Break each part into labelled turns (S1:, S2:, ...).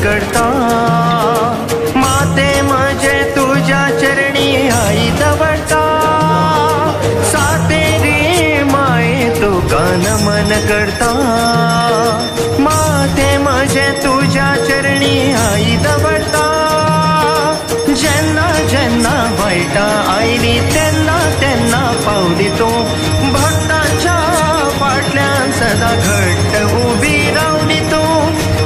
S1: करता माते माझे तुझ्या चरणी आई दवडता सातेरी माये तुका नमन करता माते माझे तुझ्या चरणी आई दवडता जेन्ना जेन्ना वाईटा आयली तेन्ना तेन्ना पावली तू भक्तांच्या फाटल्यान सदा घट्ट उभी रावली तू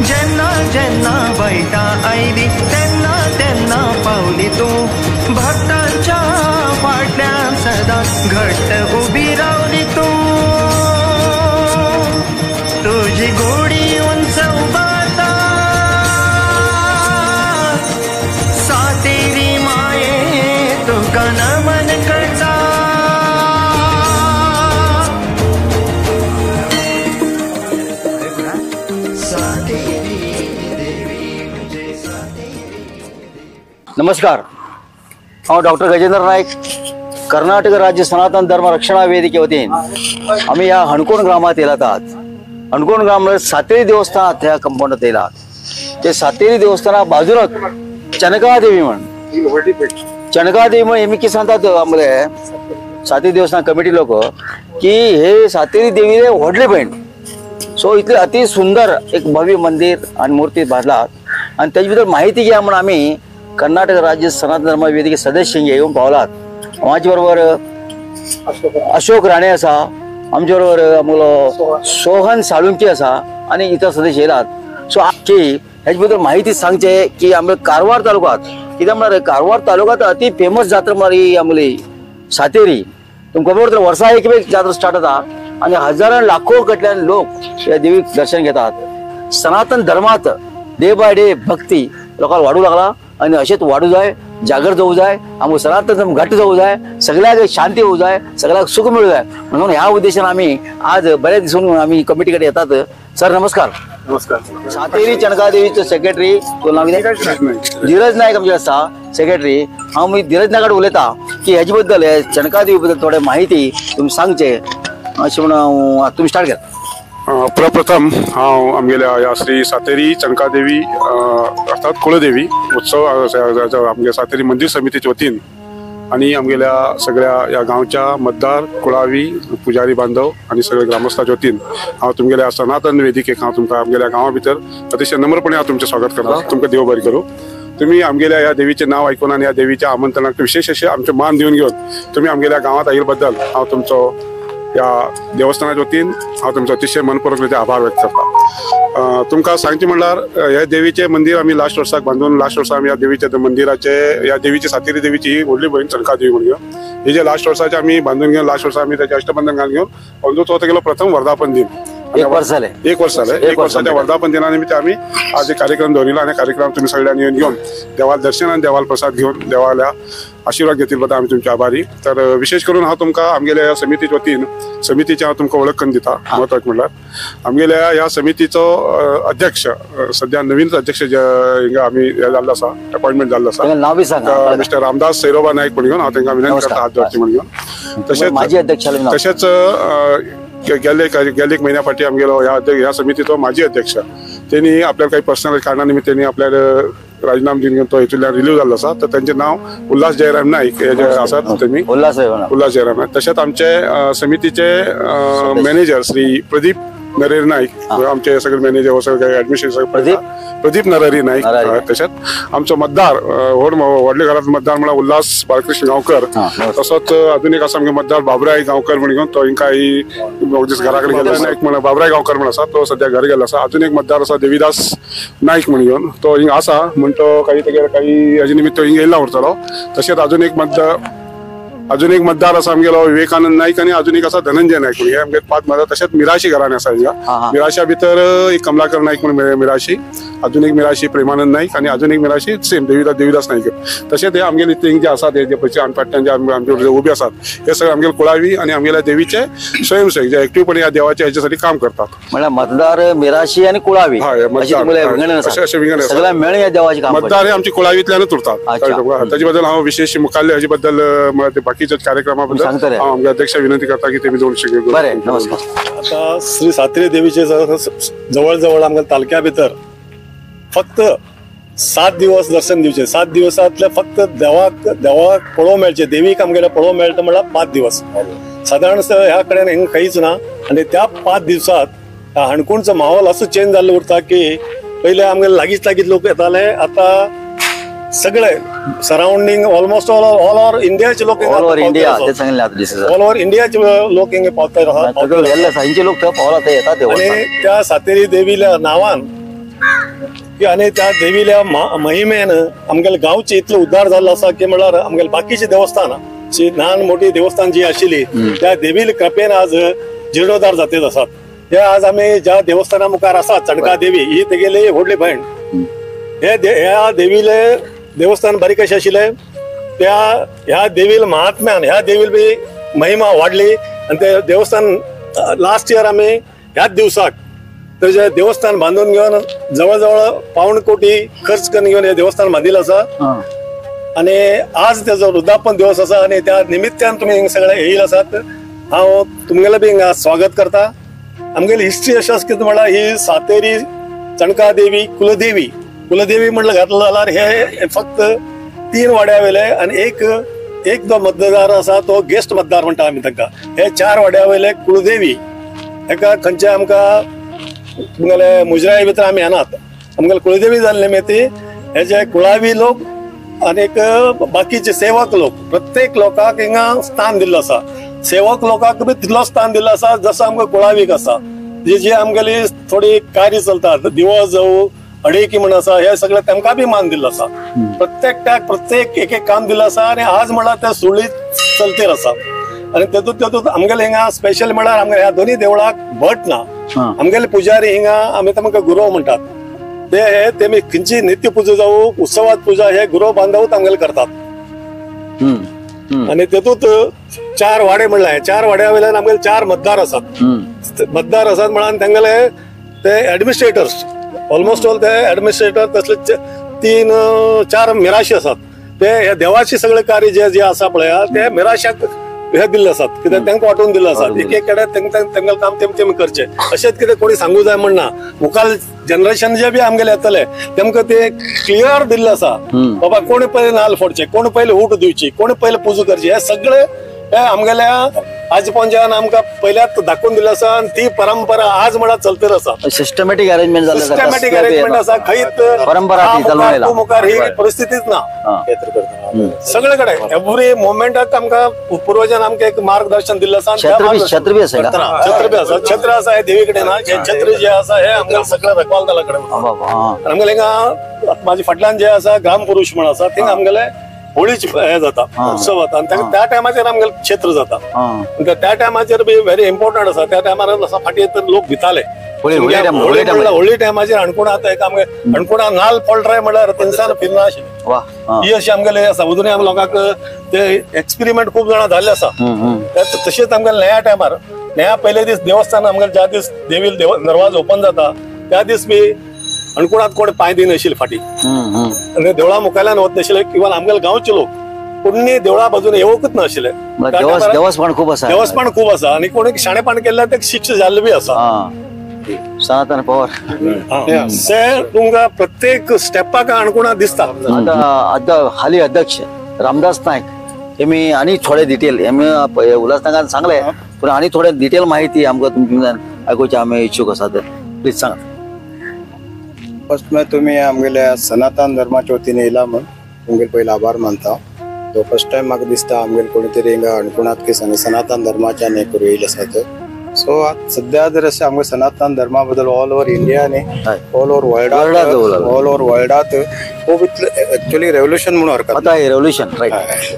S1: जेन्ना जेन्ना वाईटा आयली तेन्ना तेन्ना पावली तू भक्तांच्या फाटल्यान सदा घट्ट उभी रावली तू तुझी गोडी उंच उबारता सातेरी माये तुका नमन करता
S2: नमस्कार, हांव डॉक्टर गजेंद्र नायक, कर्नाटक राज्य सनातन धर्म रक्षणा वेदिके वतीन आम्ही ह्या हणकोण ग्रामात येयलात. हणकोण ग्राम सातेरी देवस्थान ह्या कंपाऊंडात येयलात. ते सातेरी देवस्थाना बाजूनच चनकादेवी म्हणून चनकादेवी म्हणून हेमी कितें सांगतात आमले सातेरी देवस्थान कमिटी लोक की हे सातेरी देवीले व्हडले भयण. सो इतले अति सुंदर एक भव्य मंदिर आणि मूर्ती बांधलात आणि त्याची भितर माहिती घ्या म्हणून आम्ही कर्नाटक राज्य सनातन धर्म वेदिके सदस्य येऊन पावलात. माझ्या बरोबर अशोक राणे असा, आमच्या बरोबर आमलो सोहन साळुंके असा आणि इतर सदस्य येयलात. सो की ह्याच्या बद्दल माहिती सांगचे की आमच्या कारवार तालुक्यात कित्याक म्हळ्यार कारवार तालुक्यात अति फेमस जात्रा म्हळ्यार आमली सातेरी. तुमकां खबर तर वर्सा एक जात्रा स्टार्ट जाता आणि हजारां लाखो कडल्यान लोक या देवीक दर्शन घेतात. सनातन धर्मात डे बाय डे भक्ती लोकांना वाढू लागला आणि अशेंच वाढू जाय, जागर जावू जाय, आमकां सनातन धर्म घट्ट जावू जाय, सगळ्याक शांती होऊ जाय, सगळ्याक सुख मिळू जाय म्हणून ह्या उद्देशान आम्ही आज बऱ्याच दिवसांनी आम्ही कमिटी कडे येतात. सर नमस्कार.
S3: नमस्कार.
S2: सातेरी चनकादेवीचो सेक्रेटरी धीरज नायक आमचे आसा सेक्रेटरी. हांव धीरज नायकाड उलयता की हेजे बद्दल चनकादेवी बद्दल थोडे माहिती तुम्ही सांगचे अशें म्हणून तुम्ही स्टार्ट केला.
S3: प्रप्रथम हांव आमगेल्या ह्या श्री सातेरी चनकादेवी अर्थात कुळदेवी उत्सव आमगे सातेरी मंदिर समितीच्या वतीन आणि आमगेल्या सगळ्या या गांवच्या मतदार कुळावी पुजारी बांधव आणि सगळे ग्रामस्थांच्या वतीन हांव तुमगेल्या सनातन वेदिकेक हांव तुमकां आमगेल्या गांवा भितर अतिशय नम्रपणे हांव तुमचें स्वागत करता. तुमकां देव बरें करूं. तुम्ही आमगेल्या ह्या देवीचे नाव ऐकून आणि ह्या देवीच्या आमंत्रणाक विशेष अशें आमचे मान दिवन घेवन तुम्ही आमगेल्या गांवांत आयिल्ले बद्दल हांव तुमचो या देवस्थानाच्या वतीन हांव तुमचो अतिशय मनपूर्वक आभार व्यक्त करता. तुमकां सांगचे म्हणल्यार ह्या देवीचे मंदिर आमी लास्ट वर्साक बांदून लास्ट वर्सा आमी ह्या देवीच्या मंदिराचे ह्या देवीची सातेरी देवीची ही व्हडली भयण चनकादेवी म्हणून घेवन हे जे लास्ट वर्साचे आमी बांधून घेवन लास्ट वर्सा आमी त्याचे अष्टबंधन घालून घेवन अंदू तो तेगेलो प्रथम वर्धापन दिन एक वर्ष जालें. एक वर्साच्या वर्धापन दिना निमित्त आमी आज एक कार्यक्रम दवरिल्लो आणि कार्यक्रम तुम्ही सगळ्यांनी येवन घेवन देवाल दर्शन आणि देवाल प्रसाद घेवन देवाल्या आशीर्वाद घेतले बद्दल आमी तुमचे आभारी. तर विशेष करून हांव तुमकां आमगेल्या समितीच्या वतीन समितीचे हांव तुमकां वळख करून दिता. महत्वाचे म्हणल्यार आमगेल्या ह्या समितीचो अध्यक्ष सध्या नवीन अध्यक्ष हिंगा आमी हे जाल्लो आसा अपॉइंटमेंट जाल्लो आसा मिस्टर रामदास सैरोबा नायक म्हणून घेवन हांव तांकां विनंती करता हात जोडची म्हणून घेवन. तशेंच गेले एक महिन्या फाटी आमगेलो ह्या समितीचो माजी अध्यक्ष त्यांनी आपल्याला काही पर्सनल कारणा निमित्त त्यांनी आपल्याला राजीनामा दिवन तो हेतूंतल्यान रिलीव जाल्लो आसा. तर त्यांचे नाव उल्हास जयराम नाईक हे जे आसात तेमी उल्हास जयराम नाईक. तशेंच आमचे समितीचे मॅनेजर श्री प्रदीप नरेरी नाईक आमचे सगळे मॅनेजर सगळे ऍडमिनिस्ट्रेशन प्रदीप नरेरी नाईक. तशेंच आमचो मतदार व्हडले घरात मतदार म्हणल्यार उल्हास बाळकृष्ण गांवकर. तसोच अजून एक आसा आमगे मतदार बाबराय गांवकर म्हणून घेवन तो हिंका घरा कडेन गेलो नायक म्हणून बाबराय गांवकर म्हणून आसा तो सध्या घर गेलो आसा. अजून एक मतदार आसा देविदास नाईक म्हणून घेवन तो हिंगा आसा म्हण तो काही हेजे निमित्त हिंगा येयला उरतलो. तशेंच अजून एक मतदार अजून एक मतदार असा आमगेलो विवेकानंद नाईक आणि अजून एक असा धनंजय नाईक हे आमगे 5 मतदार. तशेंच मिराशी घराणे आसा मिराशा भितर एक कमलाकर नाईक म्हणून मिराशी, अजून एक मिराशी प्रेमानंद नाईक आणि अजून एक मिराशी सेम देविदास नाईक. तशेंच हे आमगेले थिंग जे आसात जे पयचे अनपाट्यान जे आमचे उबे आसात हे सगळे आमगेले कुळावी आणि आमगेल्या देवीचे स्वयंसेवक जे ऍक्टिव्हपणे या देवाच्या ह्याच्यासाठी काम करतात.
S2: म्हणजे मतदार मिराशी आणि कुळावी सगळ्या मिळून या देवाची काम
S3: मतदार हे आमची कुळावीतल्यानच उरतात. त्याच्याबद्दल हांव विशेष मुखाल्ले हाचे बद्दल बाकीच्या कार्यक्रमाबद्दल हांव आमच्या अध्यक्षा विनंती करता की तेमी दोन शिकले.
S2: बरें, नमस्कार.
S4: आता श्री सातेरी देवीचे जवळ आमच्या तालुक्या भितर फक्त 7 दिवस दर्शन दिवचे. 7 दिवसांतले फक्त देवाक पळोवंक मेळचे, देवीक आमगेल्या पळोवंक मेळटा म्हळ्यार 5 दिवस. साधारण ह्या कडेन हिंगा कांयच ना आणि त्या 5 दिवसात हणकुणचो माहोल असो चेंज जाल्लो उरता की पहिले आमगे लागींच लोक येताले, आता सगळे सराउंडिंग ऑलमोस्ट ऑल ओव्हर इंडियाचे लोक
S2: ऑल ओव्हर इंडियाचे
S4: लोक हिंगा पावतात
S2: लोक पावला येतात.
S4: आणि त्या सातेरी देवील्या नावान आणि त्या देवील्या महिमेन आमगेल्या गांवचे इतलो उद्धार जाल्लो आसा की म्हळ्यार आमगेले बाकीचे देवस्थान ल्हान मोठी देवस्थान जी आशिल्ली त्या देवीले कृपेन आज जिर्णोद्धार जातेत आसात. हे आज आमी ज्या देवस्थाना मुखार आसात चणका देवी ही तेगेली व्हडली भयण. ह्या देवीले देवस्थान बारीक अशें आशिल्ले, ह्या देवील महात्म्यान ह्या देवील बी महिमा वाडली आणि ते देवस्थान लास्ट इयर आमी ह्याच दिवसाक त्याचे देवस्थान बांधून घेऊन जवळजवळ 1.5 कोटी खर्च करून घेऊन हे देवस्थान बांधिल्लें आसा. आणि आज त्याचो वृद्धापन दिवस आसा आणि त्या निमित्तान तुम्ही सगळे येयिल्ले आसात. हांव तुमगेलें बी हिंगा स्वागत करता. आमगेली हिस्ट्री अशी आसा की म्हळ्यार ही सातेरी चणका देवी कुलदेवी म्हणलं घातलं जाल्यार हे फक्त 3 वाड्या वयले आणि एक जो मतदार आसा तो गेस्ट मतदार म्हणटा आमी ताका. हे 4 वाड्या वयले कुलदेवी हेका खंयचे आमकां तुमगेले मुजराये भितर आमी येनात. आमगेले कुलदेवी जाल्ले मेती हे जे कुळावी लोक आणि बाकीचे सेवक लोक प्रत्येक लोकांक हिंगा स्थान दिल्लो आसा. सेवक लोकांक बी तितलो स्थान दिल्लो आसा जसो आमकां कुळावीक आसा. जी आमगेली थोडी कार्य चलतात दिवस जावं अडेकी म्हण आसा हे सगळे तांकां बी मान दिल्लो आसा. प्रत्येक एक काम दिल्लो आसा आणि आज म्हळ्यार ते सुरळीत चलतेर आसा. आणि तेतूंत आमगेले हिंगा स्पेशल म्हळ्यार आमगे ह्या दोन्ही देवळाक भट ना. आमगेले पुजारी हिंगा आमी तांकां गुरव म्हणटात. तेमी खंयची नित्य पुजा जावं उत्सवात पुजा हे गुरव बांधवूच आमगेले करतात. आणि तेतूंत 4 वाडे म्हणल्यार 4 वाड्या वयल्यान आमगेले 4 मतदार आसात. म्हळ्यार तांगेले ते एडमिनिस्ट्रेटर्स ऑलमोस्ट ऑल ते एडमिनिस्ट्रेटर तसले 3-4 मिराशी आसात. ते ह्या देवाचे सगळे कार्य जे आसा पळय ते मिराशाक हे दिल्ले आसात कित्याक तांकां वाटून दिल्ले आसात. एक कडेन तांकां काम तेमी करचे अशेंच कितें कोणी सांगू जाय म्हणना. मुखाल जनरेशन जे बी आमगेले येतले तेमकां ते क्लियर दिल्ले आसा बाबा कोणी पयले नाल्ल फोडचे, कोणी पयले उट दिवची, कोणी पयले पुजा करची. हे सगळे हे आमगेल्या आज पंचायत आमकां पयल्याच दाखोवन दिल्ले आसा आणि ती परंपरा आज म्हळ्यार चलतेर आसा.
S2: सिस्टमॅटिक अरेंजमेंट
S4: आसा. खंयच मुखार ही परिस्थितीच ना. सगळे कडेन एवरी मोमेंटाक आमकां पूर्वजान आमकां एक मार्गदर्शन दिल्लें आसा.
S2: छत्र बी आसा.
S4: छत्र आसा हे देवी कडेन ना. हे छत्र जे आसा हे आमकां सगळे रखवालदारा कडेन. आमगेले हिंगा माझे फाटल्यान जे आसा ग्राम पुरुष म्हण आसा थिंगा आमगेले होळीच हे जाता उत्सव जाता आणि त्या टायमाचेर आमगेले क्षेत्र जाता. त्या टायमाचेर बी व्हेरी इम्पॉर्टंट आसा. त्या टायमार फाटी तर लोक भिताले होळी टायमाचेर हणकुणांत एक आमगे हणकुणा नाल्ल फोडराय म्हळ्यार तिनसार फिरना आशिल्ली. ही अशी आमगेले आसा. अजुनूय आमी लोकांक ते एक्सपेरिमेंट खूब जाणां जाल्ले आसा. तशेंच आमगेले नया टायमार नया पयले दीस देवस्थान आमगेले ज्या दीस देवी दरवाज ओपन जाता त्या दीस बी अणकुणात कोण पांय दिनाशिल्ले फाटी आणि देवळा मुखाल्यान वच नाशिल्ले. इवन आमगेले गांवचे लोक कोणी देवळा बाजून येवकूच नाशिल्ले.
S2: देवस्थान खूब
S4: आसा आणि कोणी शाणेपण केल्ल्यान ते शिक्षा जाल्ले बी आसा.
S2: सनातन पवार
S4: तुमकां प्रत्येक स्टेपाक अणकुणा दिसता.
S2: आता हाली अध्यक्ष रामदास नायक हेमी आणि थोडे डिटेल हेमी उल्हासनगरान सांगले पण आणि थोडे डिटेल माहिती आमकां तुमच्यान आयकुचे आमी इच्छुक आसात. प्लीज सांगा.
S5: फर्स्ट मैं तुम्ही आमगेल्या सनातन धर्माच्या वतीन येयला म्हण तुमगेले पयले आभार मानता. तो फर्स्ट टाइम म्हाका दिसता आमगेले कोणी तरी हिंगा अणकुणात की सनातन धर्माच्यान हे करून येयले आसात. सो सध्या जर असे आमच्या सनातन धर्मा बद्दल ऑल ओव्हर इंडिया आणि
S2: हय.
S5: ऑल ओव्हर
S2: वर्ल्डात उलयला.
S5: ऑल ओव्हर वर्ल्डात खूप ऍक्च्युअली रेव्होल्युशन म्हणून हरकत
S2: आता हे रेव्होल्युशन राईट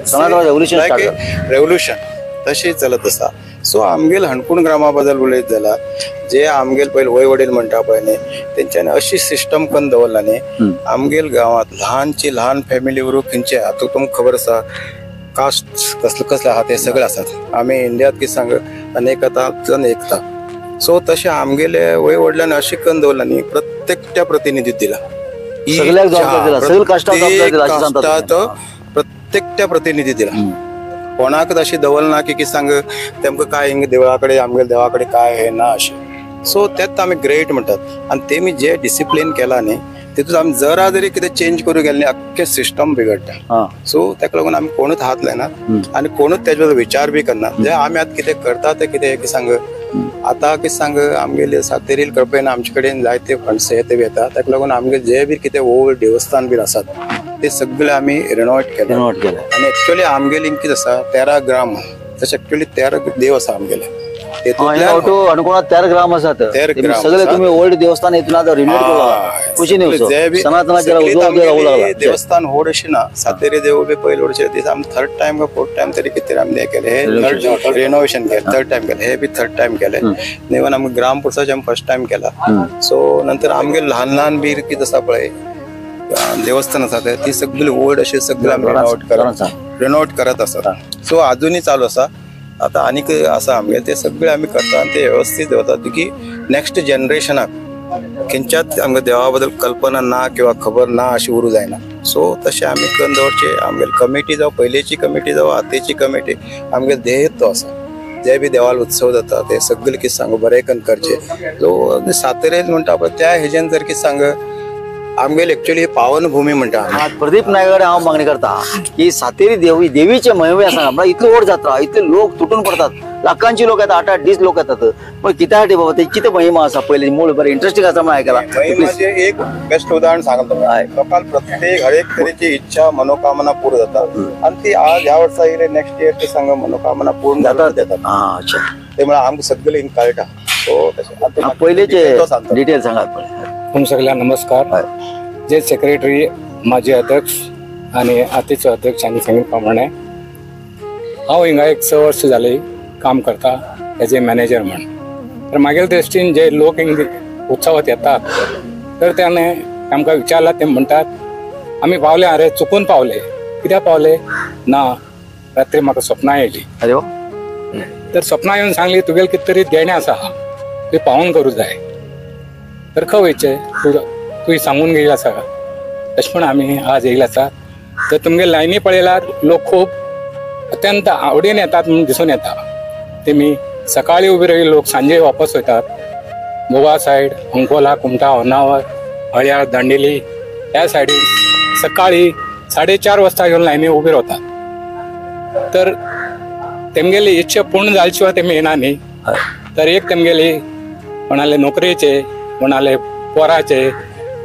S2: सनातन रेव्होल्युशन स्टार्ट
S5: रेव्होल्युशन तशी चलत आसा. सो आमगेल हणकुण ग्रामा बद्दल उलयत जाल्यार जे आमगेल पयलीं वय वडील म्हणटा पळय न्ही तेंच्यांनी अशी सिस्टम करून दवरला न्ही आमगेल गांवांत ल्हानची ल्हान फॅमिली वरून खंयचे आता तुमकां खबर आसा कास्ट कसले कसले आहा ते सगळे आसात. आमी इंडियांत कितें सांग अनेकतांतल्यान एकता. सो तशें आमगेले वय वडिलांनी अशें करून दवरला न्ही प्रत्येकट्या प्रतिनिधीत दिला.
S2: सगळ्याक जबाबदार दिला, सगळ्या कास्टाक जबाबदार दिला अशें सांगतात.
S5: कास्टाचो प्रत्येकट्या प्रतिनिधी दिला. कोणाक अशी दवरना की सांग तेमकां काय हिंग देवळा कडेन आमगेल्या देवा कडेन काय हे ना अशें. सो तेच आमी ग्रेट म्हणटात. आनी तेमी जे डिसिप्लीन केला न्ही तितून आमी जरा जरी कितें चेंज करूं गेले न्ही अख्खे सिस्टम बिगडटा. सो ताका लागून आमी कोणूच हात लायनात आनी कोणूच तेजे बद्दल विचार बी करनात. जे आमी आतां कितें करता ते कितें की सांग आतां कितें सांग आमगेले सातेरील कृपेन आमचे कडेन जायते फंड्स येता बी येता. ताका लागून आमगे जे बी कितें ओल्ड देवस्थान बी आसात ते सगळे आमी रिनोवेट केले. आनी एक्चुअली आमगेली कितें आसा 13 ग्राम तशें एक्चुअली 13 देव आसा आमगेले.
S2: अणकोणात 13 ग्राम आसात. सगळे तुम्ही ओल्ड देवस्थान इथून आता रिनोवेट केला खुशी नाही सनातनाच्या
S5: देवस्थान व्हड अशी ना. सातेरी देव बी पयले व्हडशे दिस आमी 3rd टाइम का 4th टाइम तरी कितें आमी हे केले. हे रिनोवेशन केले 3rd टाइम केले. हे बी 3rd टाइम केले. इवन आमी ग्राम पुरसाचे आमी 1st टाइम केला. सो नंतर आमगे ल्हान ल्हान बी कितें आसा पळय देवस्थान आसा ती सगळी ओल्ड अशी सगळी आमी रिनोवेट करत आसात. सो अजूनही चालू आसा. आता आनीक आसा आमगे ते सगळे आमी करता आनी ते वेवस्थीत दवरतात की नेक्स्ट जनरेशनाक खंयच्याच आमगे देवा बद्दल कल्पना ना किंवा खबर ना अशी उरूं जायना. सो तशें आमी करून दवरचे. आमगे कमिटी जावं पयलीची कमिटी जावं आतांची कमिटी आमगे ध्येय तो आसा. जे बी देवाल उत्सव जाता ते सगळे कितें सांगू बरें करून करचे. सो सातेरेल म्हणटा पळय त्या हेजेन जर कितें सांग आमगेल एक्चुअली पावन भूमी म्हणटा.
S2: प्रदीप नायकडे हांव मागणी करता की सातेरी देवीचे महिमे आसा म्हणल्यार इतलो व्हड जात्रा इतले लोक तुटून पडतात. लाखांची लोक येतात 8-8 दीस लोक येतात. पण कित्या खातीर बाबा ते कितें महिमा आसा पयली मूळ बरें इंटरेस्टिंग आसा म्हणून आयकलां.
S5: म्हणजे एक बेस्ट उदाहरण सांगता तुम्हाला. लोकांक प्रत्येक हर एक तरेची इच्छा मनोकामना पूर्ण जाता आणि ती आज ह्या वर्सा येयले नेक्स्ट इयर ते सांग मनोकामना पूर्ण जातात.
S2: अच्छा
S5: ते म्हळ्यार आमकां सगळे हिंग कळटा. सो तशें
S2: पयलीचे डिटेल सांगात पळय.
S6: तुम सगळ्यांना नमस्कार. जे सेक्रेटरी माजी अध्यक्ष आणि आतांचो अध्यक्ष हांणी सांगिल्ले प्रमाणे हांव हिंगा एक 6 वर्सां जाली काम करता एज ए मॅनेजर म्हण. तर म्हागे दृश्टीन जे लोक हिंग उत्सवात येतात तर त्याने आमकां विचारला ते म्हणटात आमी पावले अरे चुकून पावले. कित्याक पावले ना रात्री म्हाका सपनां येयली.
S2: अरे
S6: तर सपनां येवन सांगली तुगेले कितें तरी देणें आसा ते पावोन करूं जाय. तर खंय वयचें तुवें सांगून गेला आसा तशें म्हण आमी आज येयला आसा. तर तुमगे लायनी पळयल्यार लोक खूब अत्यंत आवडीन येतात म्हणून दिसून येता. तेमी सकाळी उबे राविल्ले लोक सांजे वापस वयतात. गोवा सायड अंकोला कुमटा होन्नावर हळ्याळ दांडेली ह्या सायडीन सकाळी 4:30 वाजता येवन लायनी उबे रावतात. तर तेमगेली इच्छा पूर्ण जावचे शिवाय तेमी येना न्ही. तर एक तेमगेली कोणाले नोकरेचे कोणाले पोराचे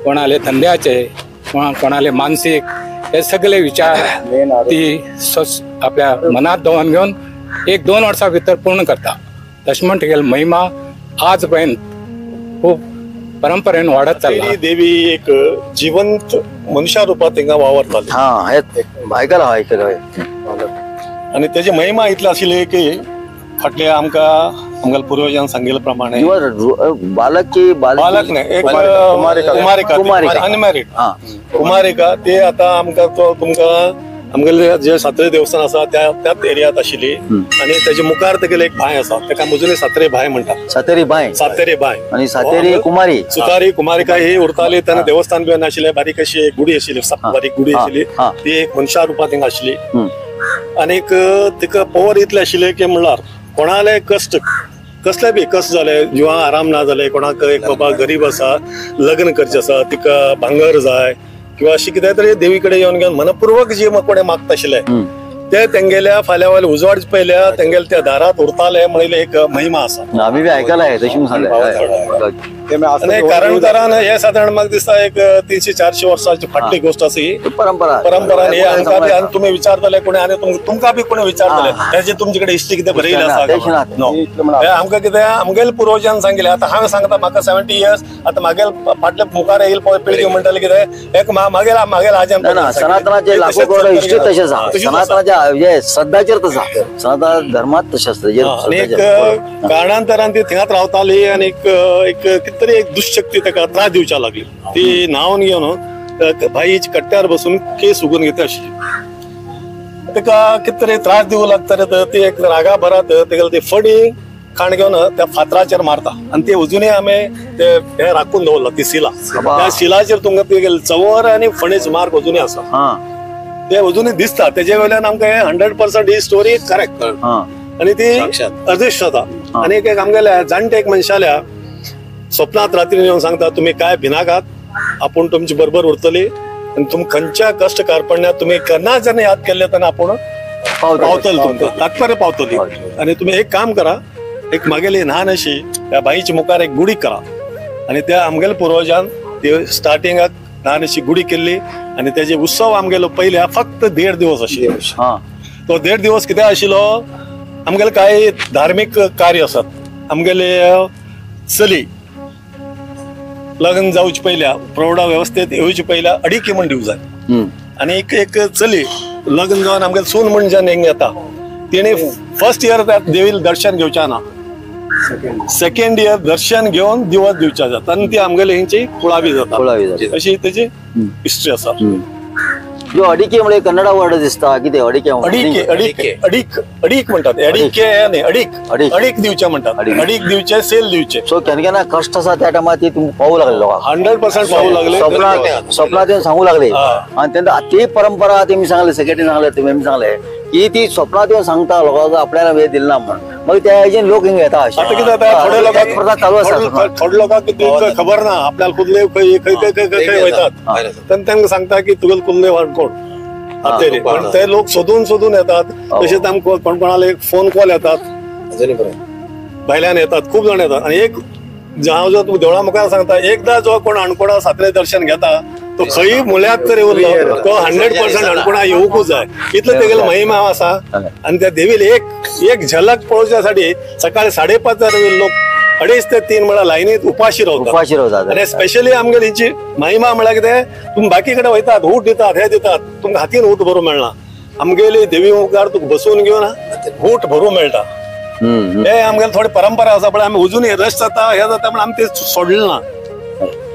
S6: कोणाले धंद्याचे कोणाले मानसीक हे सगळे विचार ती आपल्या मनात दवरून घेऊन 1-2 वर्सां भितर पूर्ण करता. तशें म्हणटकीर महिमा आज पर्यंत खूप परंपरेन वाडत चल्ला.
S4: देवी एक जिवंत मनशा रुपात हिंगा वावरताली.
S2: आयकलां
S4: आणि त्याची महिमा इतली आशिल्ली की फाटल्या आमच्या पूर्वजांनी सांगिल्ले प्रमाणे
S2: बालक
S4: न्ही एक कुमारिका अनमॅरीड कुमारिका ते आता आमकां तो तुमकां आमगेले जे सातेरी देवस्थान आसा त्याच एरियात आशिल्ली आणि त्याच्या मुखार तेगेले एक भाय आसा ताका मुजुनी सातेरी भाय म्हणटात. सातेरी भाय
S2: आणि सातेरी कुमारी
S4: सुतारी कुमारिका ही उरताली. तेन्ना देवस्थान बी नाशिल्लें. बारीक अशी एक गुडी आशिल्ली बारीक गुडी आशिल्ली ती एक मनशा रुपात हिंगा आशिल्ली. आनीक तिका पवर इतले आशिल्ले की म्हणल्यार कोणाले कश्ट कसले बी कश्ट जाले जिवा आराम ना जाले कोणाक एक बाबा गरीब आसा लग्न करचे आसा तिका भांगर जाय किंवा अशी कितें तरी देवी कडेन येवन घेवन मनपूर्वक जी कोणें मागता आशिल्ले ते तेंगेल्या फाल्यां वाले उजवाड पयल्या तेंगेले त्या दारात उरताले म्हणले एक महिमा आसा.
S2: आमी बी आयकलां तशी
S4: आणि कारण हे साधारण म्हाका दिसता एक 300-400 वर्सांची फाटली गोष्ट आसा ही
S2: परंपरा
S4: परंपरान हे आमकां बी आनी तुमी विचारतले कोणी आनी तुमकां बी कोणी विचारतले त्याचे तुमचे कडेन हिस्ट्री कितें बरयलें आसा हे आमकां कितें आमगेले पुर्वजान सांगिल्लें आतां हांव सांगता म्हाका 70 इयर्स आतां म्हागेल फाटले मुखार येईल पिळगी म्हणटले कितें एक म्हागेल आज्यान
S2: सनातनाचे लाखो वर्ष हिस्ट्री तशेंच आसा सनातनाच्या म्हणजे श्रद्धाचेर तसा सनातन धर्मात तशेंच
S4: आणि एक कारणांतरान ती थिंगाच रावताली आणि एक कितरी एक दुश्शक्ती ताका त्रास दिवच्या लागली ती न्हांवन घेवन बाईच्या कट्ट्यार बसून केस उगून घेता अशी ताका कितरी त्रास दिवं लागता तर ती एक रागा भरात ताका ती फडी खाण घेवन त्या फातराचेर मारता आणि ते अजूनही आमी ते हे राखून दवरला ती शिला त्या शिलाचेर तुमकां ते चंवर आणि फणीचो मार्क अजूनही आसा ते अजूनही दिसता तेजे वयल्यान आमकां 100% ही स्टोरी करेक्ट आणि ती अदृश्य जाता आणि एक आमगेल्या जाणटे एक मनशाल्या स्वप्नात रात्री येवन सांगता तुम्ही काय भिनाकात आपूण तुमची बरोबर उरतली आणि तुम खंयच्या कष्ट कार्पण्यात तुम्ही केन्ना जर याद केले तेन्ना आपूण पावतले तुमकां तात्पर्य पावतली आणि तुम्ही एक काम करा एक मागेली ल्हान अशी त्या बाईच्या मुखार एक गुडी करा आणि त्या आमगेल्या पुर्वजान ते स्टार्टिंगाक ल्हान अशी गुडी केल्ली आणि त्याचे उत्सव आमगेलो पयल्या फक्त 1.5 दिवस आशिल्ले तो 1.5 दिवस कितें आशिल्लो आमगेले कांय धार्मीक कार्य आसात आमगेले चली लग्न जावचे पयल्या प्रौढा व्यवस्थेत येवचे पयल्या अडिकी म्हण दिवं जाय आणि एक चली लग्न जावन आमगेले सून म्हण जेन्ना येता तिणे फर्स्ट इयर त्या देवील दर्शन घेवच्या ना सेकंड इयर दर्शन घेवन दिवस दिवच्या जाता आणि ती आमगेले हेंची कुळावी जाता अशी तेची हिस्ट्री आसा
S2: जो अडिके म्हणजे कन्नड वर्ड दिसता कितें अडिके
S4: अडीक म्हणतात अडीक दिवचे म्हणतात अडीक दिवचे सेल दिवचे
S2: सो केन्ना कष्ट आसा त्या टायमार ती तुमकां पावू लागले
S4: 100% पावू लागले
S2: स्वप्नात येवन सांगू लागले आणि तेन्ना ती परंपरा तेमी सांगले सेक्रेटरी सांगले तुमी सांगले की ती स्वप्नात येवन सांगता लोकांक आपल्याला वेळ दिला म्हणून मग त्या हेजेन लोक हिंग येता
S4: थोडे लोकांक
S2: चालू आसा
S4: थोडे लोकांक खबर ना आपल्याला कुल्ले खंय वयतात तांकां सांगता की तुगेल कुल्ले कोण पण ते लोक सोदून येतात तशेंच आमकां कोणाले फोन कॉल येतात भायल्यान येतात खूप जण येतात आणि एक हांव जो देवळा मुखार सांगता एकदा जो कोण अणकोणा सातेरी दर्शन घेता तो खंय मुळ्यात तरी उरलो तो 100% अणकोणा येवूंकूच जाय इतलो तेगेलो महिमा आसा आणि त्या देवील एक झलक पळोवच्यासाठी सकाळी 5:30 लोक 2:30 ते 3 म्हणल्यार लायनीत उपाशी रावतात आणि स्पेशली आमगे हिची महिमा म्हळ्यार कितें तुमी बाकी कडेन वयतात ऊट दितात हे दितात तुमकां हातीन ऊट भरूंक मेळना आमगेली देवी मुखार तुका बसून घेवन ऊट भरूंक मेळटा हे आमगेली थोडी परंपरा आसा पण आमी अजूनही रश जाता हे जाता पण आमी ते सोडलें ना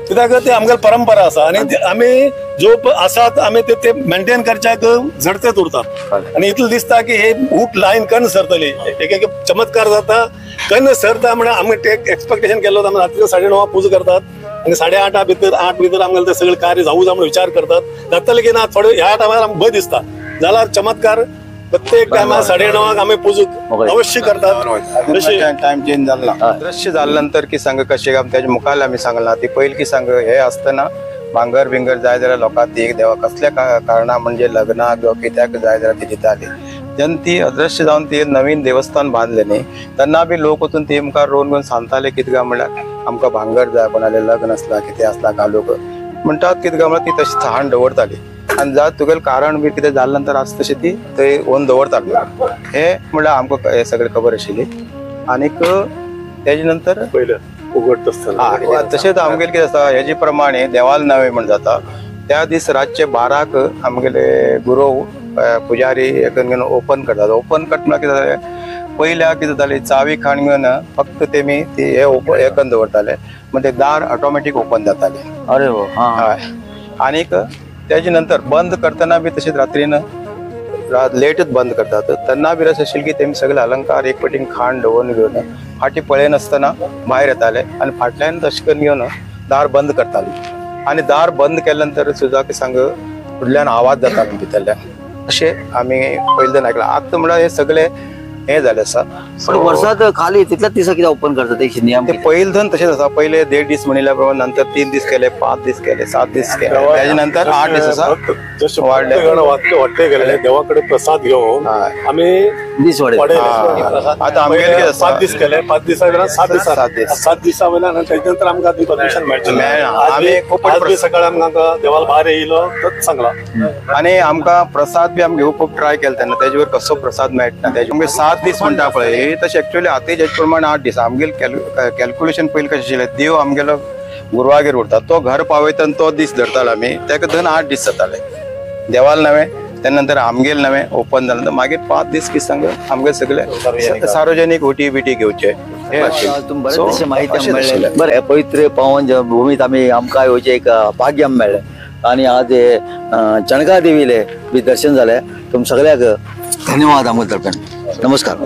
S4: कित्याक ते आमगेली परंपरा आसा आणि आमी जो आसात आमी ते मेंटेन करच्याक झडतेत उरतात आणि इतलें दिसता की हे ऊट लायन कन्न सरतली एक चमत्कार जाता कन्न सरता म्हळ्यार आमी एक्सपेक्टेशन केल्लो आमी रात्री 9:30 पुजा करतात आणि 8:30 भितर आमगेलें ते सगळें कार्य जावूं जाय म्हणून विचार करतात जातलें की ना थोडे ह्या टायमार आमकां भंय दिसता जाल्यार चमत्कार प्रत्येक टायमार 9:30 आमी पुजूक अवश्य करतात
S5: टाइम चेंज जाला दृश्य झाल्यानंतर की सांग कशें त्याच्या मुखार आमी सांगला ती पयली की सांग हे असतना भांगर बिंगर जाय जाल्यार लोकांक ती एक देवा कसल्या कारणां म्हणजे लग्नाक किंवा कित्याक जाय जाल्यार ती दिताली जेन्ना ती अदृश्य जावन ती नवीन देवस्थान बांधले न्ही तेन्ना बी लोक वचून ती मुखार रोवन घेवन सांगताले कितें काय म्हळ्यार आमकां भांगर जाय कोणाले लग्न आसला कितें आसला घालूक म्हणटात कितें काय म्हळ्यार ती तशी थाण दवरताली आणि जर तुगेलें कारण बी कितें जालें नंतर आसा तशी ती थंय ओन दवरताली हे म्हळ्यार आमकां हे सगळें खबर आशिल्ली आनीक तेजे नंतर
S4: उगडटा आसतना
S5: तशेंच आमगेलें कितें आसा हेजे प्रमाणे देवाल नवे म्हण जाता त्या दीस रातचे 12क आमगेले गुरू पुजारी घेवन ओपन करतात ओपन कट म्हळ्यार कितें जालें पयल्या कितें जातालें चावी खाण घेवन फक्त तेमी ती हे करून दवरताले म्हणजे दार ऑटोमॅटीक ओपन जाताले
S2: अरे
S5: हय आनीक तेजे नंतर बंद करतना बी तशेंच रात्रीन लेटच बंद करतात तेन्ना बी रस आशिल्ली की तेमी सगळे अलंकार एक पटीन खाण दवरून घेवन फाटी पळयनासतना भायर येताले आनी फाटल्यान तशें करून घेवन दार बंद करताले आनी दार बंद केल्या नंतर सुद्दां सांग फुडल्यान आवाज जातालो भितरल्यान अशें आमी पयलींच्यान आयकलां आतां म्हळ्यार हे सगळे हे झाले आसा
S2: पण वर्षात खाली तितल्याच दिसा कित्याक ओपन करता ते नियम
S5: ते पहिले धन तसेच आसा पहिले 1.5 दीस म्हणिल्या प्रमाणे नंतर 3 दीस केले 5 दीस केले 7 दीस केले त्याच्या नंतर 8 दीस आसा
S4: जसे
S5: वाढले.
S4: वाटते गेले देवाकडे प्रसाद घेऊन आम्ही
S2: दीस वाडे
S5: आता आमगेले कितें आसा?
S4: 5 दीस केले 5 दिसा वेळा 7 दिसा
S5: 7 दीस.
S4: 7 दिसा वयल्यान त्याच्या नंतर आमकां परमिशन
S5: मेळना. आमी खूब
S4: आम्ही सकाळी आमकां देवाला भायर येयलो तर सांगला
S5: आणि आमकां प्रसाद बी आमी घेवूंक खूब ट्राय केला तेन्ना तेजे वयर कसो प्रसाद मेळटा तेजे 7 दीस म्हणटा पळय तशें एक्चुअली आतां हेजे प्रमाणे 8 दीस आमगेले कॅल्क्युलेशन पयलीं कशें आशिल्लें देव आमगेलो गुरवागेर उरता तो घर पावयता तो दीस धरतालो आमी तेका धन 8 दीस जाताले देवाल नवें त्या नंतर आमगेल नवें ओपन जालें मागीर 5 दीस सांग आमगे सगळे सार्वजनीक ओटी बिटी घेवचे हे आशिल्लें.
S2: तुम्ही
S5: So,
S2: बरेचशे माहिती
S5: अशें
S2: मेळ्ळें
S5: आशिल्लें.
S2: बरें पवित्र पावन भूमीत आमी आमकां येवचें एक भाग्य मेळ्ळें आणि आज हे चणका देवीले बी दर्शन जालें तुम सगळ्याक धन्यवाद आमच्या तर्फे नमस्कार.